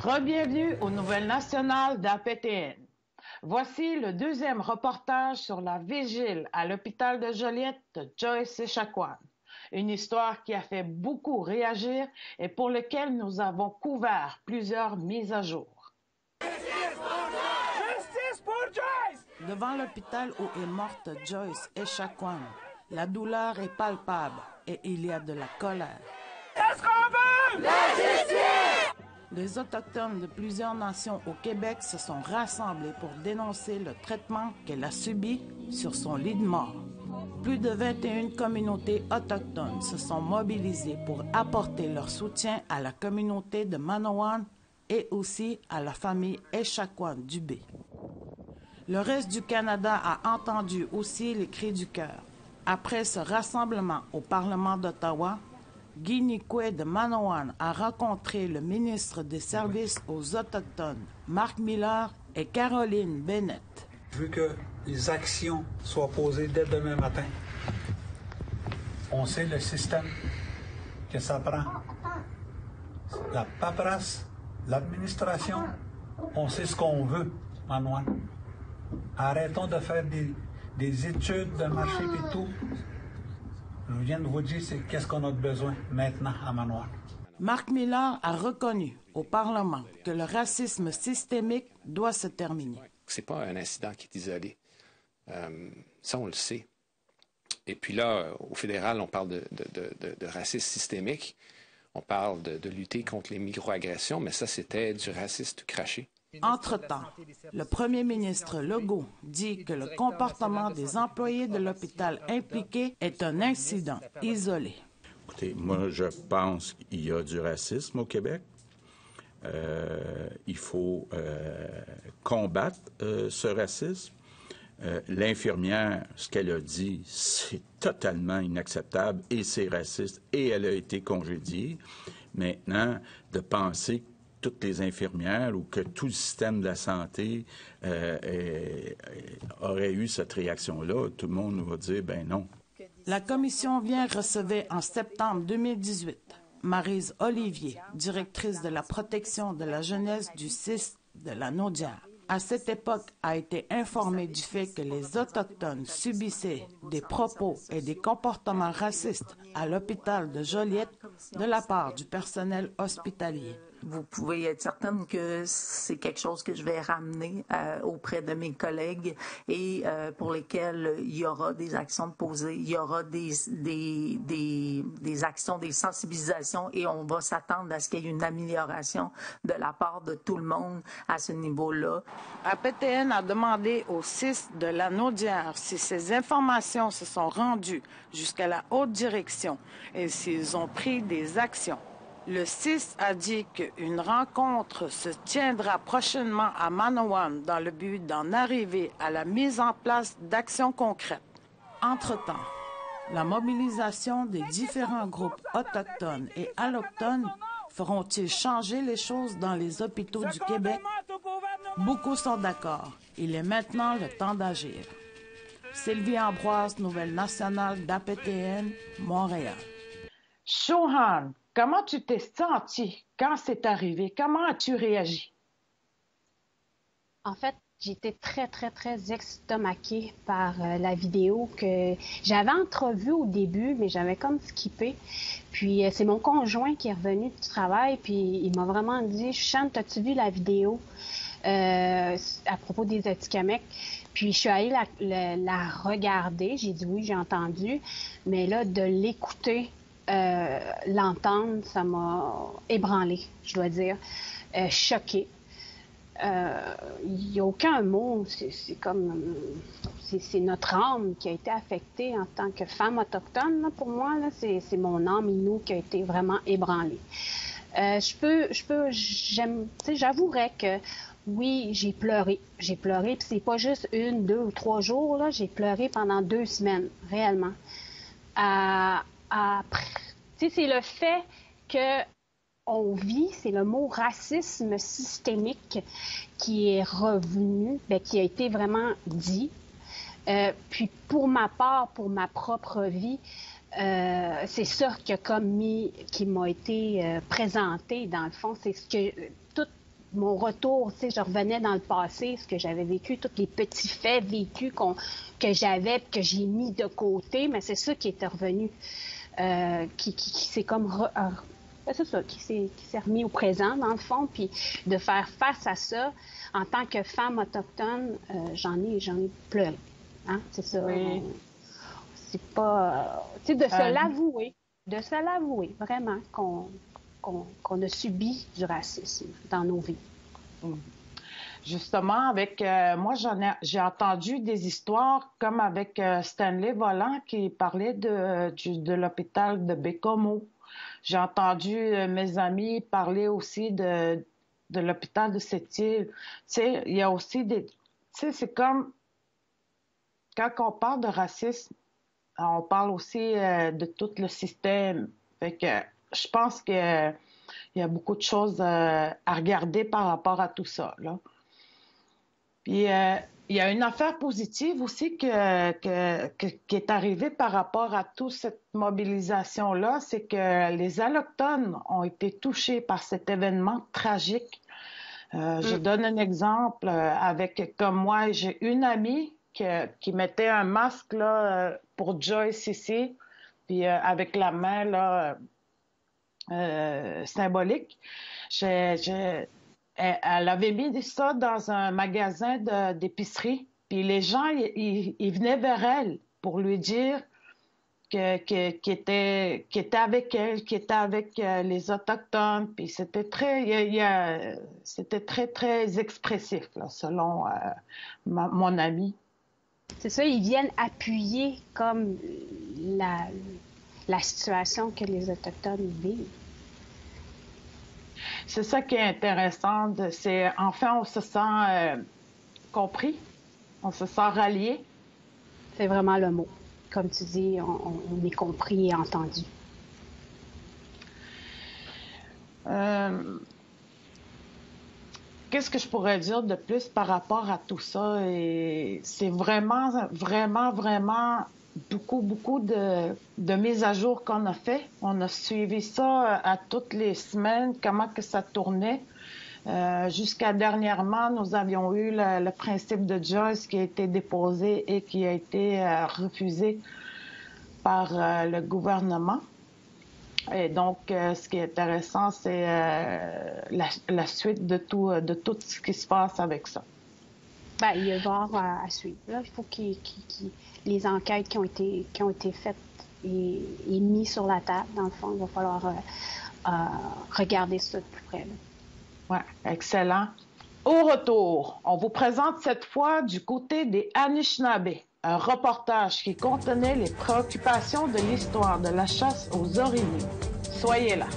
Bienvenue aux Nouvelles nationales d'APTN. Voici le deuxième reportage sur la vigile à l'hôpital de Joliette de Joyce Echaquan. Une histoire qui a fait beaucoup réagir et pour laquelle nous avons couvert plusieurs mises à jour. Justice pour Joyce! Devant l'hôpital où est morte Joyce Echaquan, la douleur est palpable et il y a de la colère. Qu'est-ce qu'on veut? La justice! Les Autochtones de plusieurs nations au Québec se sont rassemblés pour dénoncer le traitement qu'elle a subi sur son lit de mort. Plus de 21 communautés autochtones se sont mobilisées pour apporter leur soutien à la communauté de Manawan et aussi à la famille Echaquan Dubé. Le reste du Canada a entendu aussi les cris du cœur. Après ce rassemblement au Parlement d'Ottawa, Guy Nicoué de Manawan a rencontré le ministre des Services aux Autochtones, Marc Miller et Caroline Bennett. Vu que les actions soient posées dès demain matin, on sait le système que ça prend. La paperasse, l'administration, on sait ce qu'on veut, Manawan. Arrêtons de faire des études de marché et tout. Je viens de vous dire qu'est-ce qu'on a besoin maintenant à Manawan. Marc Miller a reconnu au Parlement que le racisme systémique doit se terminer. C'est pas un incident qui est isolé. Ça, on le sait. Et puis là, au fédéral, on parle de racisme systémique. On parle de lutter contre les microagressions, mais ça, c'était du racisme tout craché. Entre-temps, le premier ministre Legault dit que le comportement des employés de l'hôpital impliqué est un incident isolé. Écoutez, moi, je pense qu'il y a du racisme au Québec. Il faut combattre ce racisme. L'infirmière, ce qu'elle a dit, c'est totalement inacceptable et c'est raciste et elle a été congédiée. Maintenant, de penser que toutes les infirmières ou que tout le système de la santé aurait eu cette réaction-là, tout le monde va dire, ben non. La commission vient recevoir en septembre 2018 Maryse Olivier, directrice de la protection de la jeunesse du CIS de la Naudière. À cette époque, a été informée du fait que les Autochtones subissaient des propos et des comportements racistes à l'hôpital de Joliette de la part du personnel hospitalier. Vous pouvez être certaine que c'est quelque chose que je vais ramener auprès de mes collègues et pour lesquels il y aura des actions de poser, il y aura des actions, des sensibilisations et on va s'attendre à ce qu'il y ait une amélioration de la part de tout le monde à ce niveau-là. APTN a demandé au CIS de la Naudière si ces informations se sont rendues jusqu'à la haute direction et s'ils ont pris des actions. Le CIS a dit qu'une rencontre se tiendra prochainement à Manawan dans le but d'en arriver à la mise en place d'actions concrètes. Entre-temps, la mobilisation des différents groupes autochtones et allochtones feront-ils changer les choses dans les hôpitaux du Québec? Beaucoup sont d'accord. Il est maintenant le temps d'agir. Sylvie Ambroise, Nouvelle nationale d'APTN, Montréal. Chauhan, comment tu t'es sentie quand c'est arrivé? Comment as-tu réagi? En fait, j'étais très, très, très estomaquée par la vidéo que j'avais entrevue au début, mais j'avais comme skippé. Puis c'est mon conjoint qui est revenu du travail, puis il m'a vraiment dit « Chante, as-tu vu la vidéo à propos des Atikamekw? » Puis je suis allée la regarder, j'ai dit « Oui, j'ai entendu », mais là, de l'écouter, l'entendre, ça m'a ébranlée, je dois dire, choquée. Il n'y a aucun mot, c'est comme, c'est notre âme qui a été affectée en tant que femme autochtone, là, pour moi, là, c'est mon âme Innu qui a été vraiment ébranlée. J'avouerais que oui, j'ai pleuré, puis c'est pas juste 1, 2 ou 3 jours, là, j'ai pleuré pendant 2 semaines, réellement. C'est le fait que on vit, c'est le mot racisme systémique qui est revenu, qui a été vraiment dit. Puis pour ma part, pour ma propre vie, c'est ça qui m'a été présenté dans le fond. C'est ce que toute mon retour, tu sais, je revenais dans le passé, ce que j'avais vécu, tous les petits faits vécus que j'avais, que j'ai mis de côté, mais c'est ça qui était revenu, qui s'est comme c'est ça, qui s'est remis au présent, dans le fond, puis de faire face à ça, en tant que femme autochtone, j'en ai pleuré. Hein? C'est ça. Oui. C'est pas... Tu sais, de se l'avouer, vraiment, qu'on a subi du racisme dans nos vies. Justement, avec moi, j'ai entendu des histoires comme avec Stanley Volant qui parlait de l'hôpital de Bécomo. J'ai entendu mes amis parler aussi de l'hôpital de Sept-Îles. Tu sais, il y a aussi des... Tu sais, c'est comme... Quand on parle de racisme, on parle aussi de tout le système. Fait que je pense qu'il y a beaucoup de choses à regarder par rapport à tout ça, là. Puis, il y a une affaire positive aussi qui est arrivée par rapport à toute cette mobilisation-là, c'est que les Allochtones ont été touchés par cet événement tragique. Je donne un exemple comme moi, j'ai une amie qui mettait un masque là, pour Joyce ici, puis avec la main là, symbolique. Elle avait mis ça dans un magasin d'épicerie, puis les gens, ils venaient vers elle pour lui dire qu'il était avec elle, qu'il était avec les Autochtones, puis c'était très, très expressif, là, selon mon ami. C'est ça, ils viennent appuyer comme la situation que les Autochtones vivent. C'est ça qui est intéressant. Enfin, on se sent compris, on se sent rallié. C'est vraiment le mot. Comme tu dis, on est compris et entendu. Qu'est-ce que je pourrais dire de plus par rapport à tout ça? Et c'est vraiment, vraiment, vraiment beaucoup de mises à jour qu'on a fait. On a suivi ça à toutes les semaines, comment que ça tournait. Jusqu'à dernièrement, nous avions eu le principe de Joyce qui a été déposé et qui a été refusé par le gouvernement. Et donc, ce qui est intéressant, c'est la suite de tout ce qui se passe avec ça. Bien, il va y avoir à suivre. Là, il faut les enquêtes qui ont été faites et mises sur la table, dans le fond, il va falloir regarder ça de plus près. Oui, excellent. Au retour, on vous présente cette fois du côté des Anishinaabe, un reportage qui contenait les préoccupations de l'histoire de la chasse aux orignaux. Soyez là.